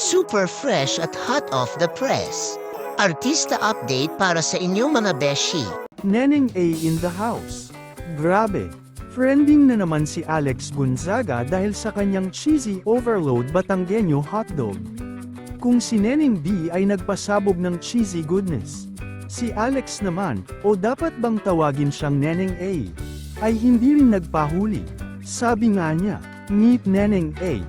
Super fresh at hot off the press. Artista update para sa inyong mga beshi. Neneng A in the house. Grabe. Trending na naman si Alex Gonzaga dahil sa kanyang cheesy overload Batanggenyo hotdog. Kung si Neneng B ay nagpasabog ng cheesy goodness, si Alex naman, o dapat bang tawagin siyang Neneng A, ay hindi rin nagpahuli. Sabi nga niya, meet Neneng A,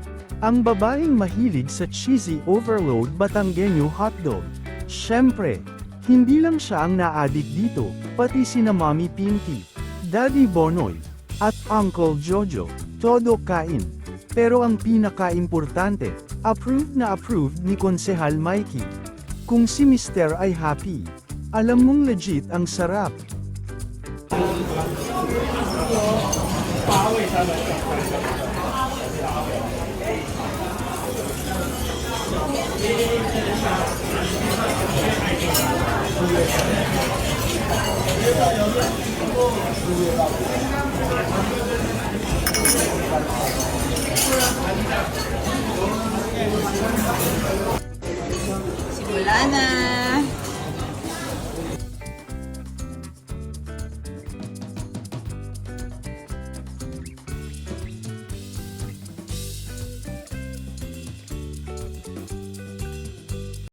ang babaeng mahilig sa cheesy overload Batanggenyo hotdog. Syempre, hindi lang siya ang na-addict dito, pati sina Mommy Pinky, Daddy Bonoy, at Uncle Jojo, todo kain. Pero ang pinaka-importante, approved na approved ni Konsehal Mikey. Kung si Mister ay happy, alam mong legit ang sarap. Simula na!